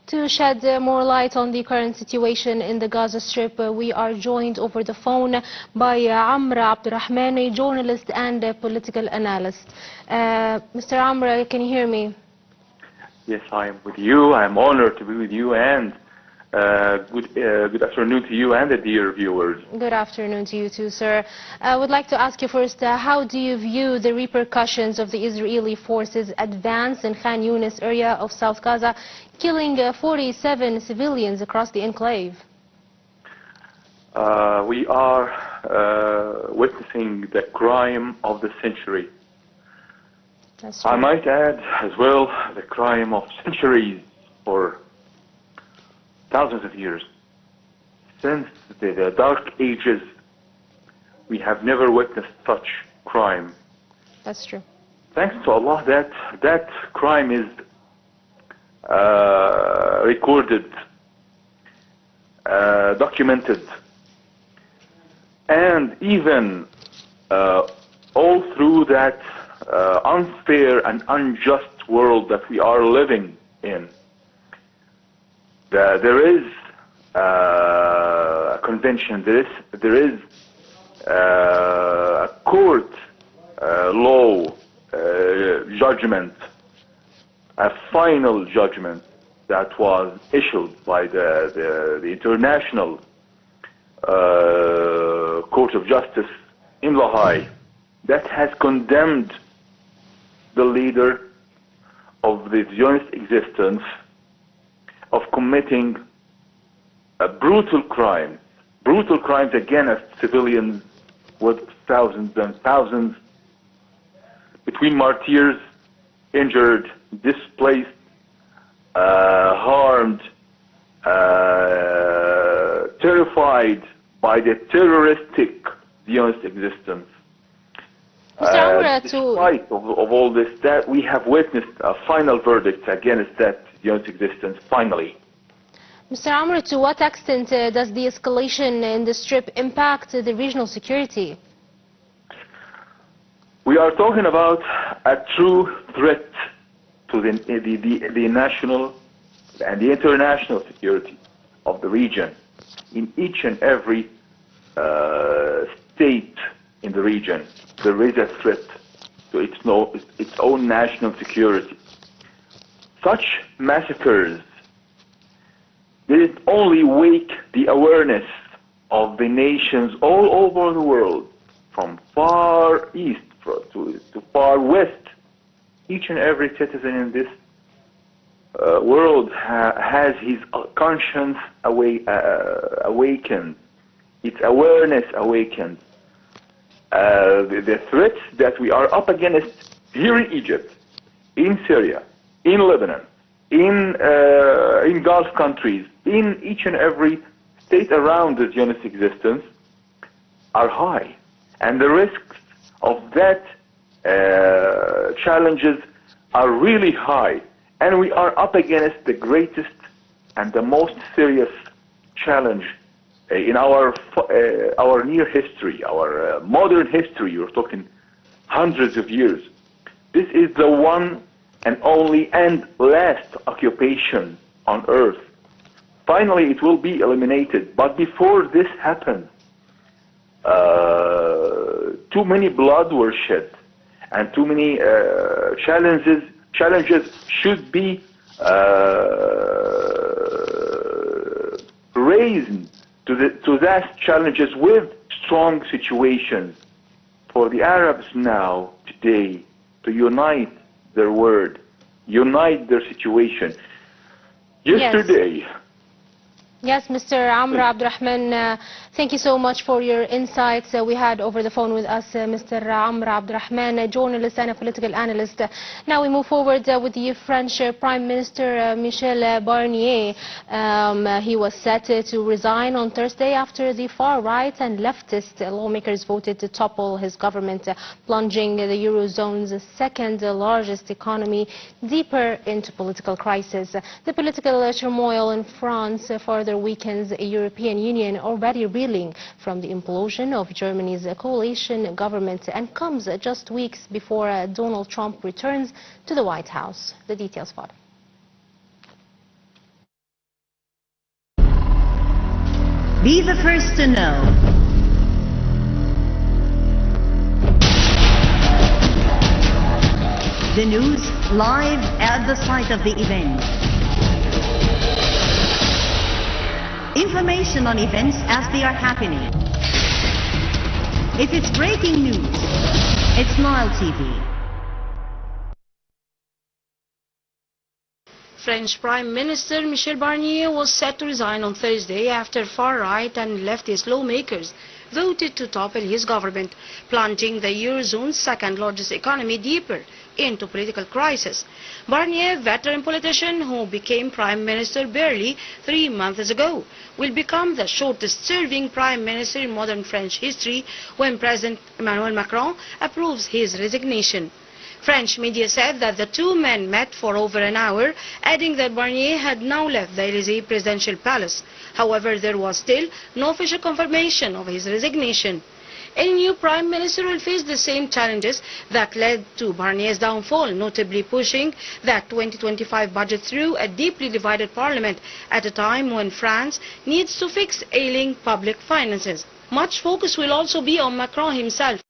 To shed more light on the current situation in the Gaza Strip, we are joined over the phone by Amr Abdel, a journalist and a political analyst. Mr. Amr, can you hear me? Yes, I am with you. I am honored to be with you, and good afternoon to you and the dear viewers. Good afternoon to you too, sir. I would like to ask you first, how do you view the repercussions of the Israeli forces' advance in Khan Yunis area of South Gaza, killing 47 civilians across the enclave? We are witnessing the crime of the century. That's true. I might add as well the crime of centuries, for thousands of years. Since the Dark Ages, we have never witnessed such crime. That's true. Thanks to Allah, that crime is recorded, documented, and even all through that unfair and unjust world that we are living in, there is a convention, there is a court law judgment, a final judgment that was issued by the International Court of Justice in La Haye, that has condemned the leader of the Zionist existence of committing brutal crimes against civilians, with thousands and thousands, between martyrs, injured, displaced, harmed, terrified by the terroristic Zionist existence. Despite of all this, that we have witnessed a final verdict against that Zionist existence, finally. Mr. Amr, to what extent does the escalation in the Strip impact the regional security? We are talking about a true threat to the national and the international security of the region. In each and every state in the region, there is a threat to its own national security. Such massacres didn't only wake the awareness of the nations all over the world, from far east to far west. Each and every citizen in this world has his conscience awakened, its awareness awakened. The threats that we are up against here in Egypt, in Syria, in Lebanon, in Gulf countries, in each and every state around the Zionist existence, are high, and the risks of that challenges are really high, and we are up against the greatest and the most serious challenge in our near history, our modern history. You're talking hundreds of years. This is the one and only and last occupation on earth. Finally, it will be eliminated. But before this happens, too many blood were shed, and too many challenges should be raised to that challenges with strong situations for the Arabs now, today, to unite their word, unite their situation. Yesterday. Yes, Mr. Amr Abdel, thank you so much for your insights. We had over the phone with us Mr. Amr Abdel, a journalist and a political analyst. Now we move forward with the French Prime Minister Michel Barnier. He was set to resign on Thursday after the far-right and leftist lawmakers voted to topple his government, plunging the Eurozone's second largest economy deeper into political crisis. The political turmoil in France further weakens a European Union already reeling from the implosion of Germany's coalition government, and comes just weeks before Donald Trump returns to the White House. The details, Father. Be the first to know. The news live at the site of the event. Information on events as they are happening. If it's breaking news, it's Nile TV. French Prime Minister Michel Barnier was set to resign on Thursday after far-right and leftist lawmakers voted to topple his government, plunging the Eurozone's second-largest economy deeper into political crisis. Barnier, a veteran politician who became Prime Minister barely 3 months ago, will become the shortest-serving Prime Minister in modern French history when President Emmanuel Macron approves his resignation. French media said that the two men met for over an hour, adding that Barnier had now left the Élysée presidential palace. However, there was still no official confirmation of his resignation. Any new Prime Minister will face the same challenges that led to Barnier's downfall, notably pushing that 2025 budget through a deeply divided parliament at a time when France needs to fix ailing public finances. Much focus will also be on Macron himself.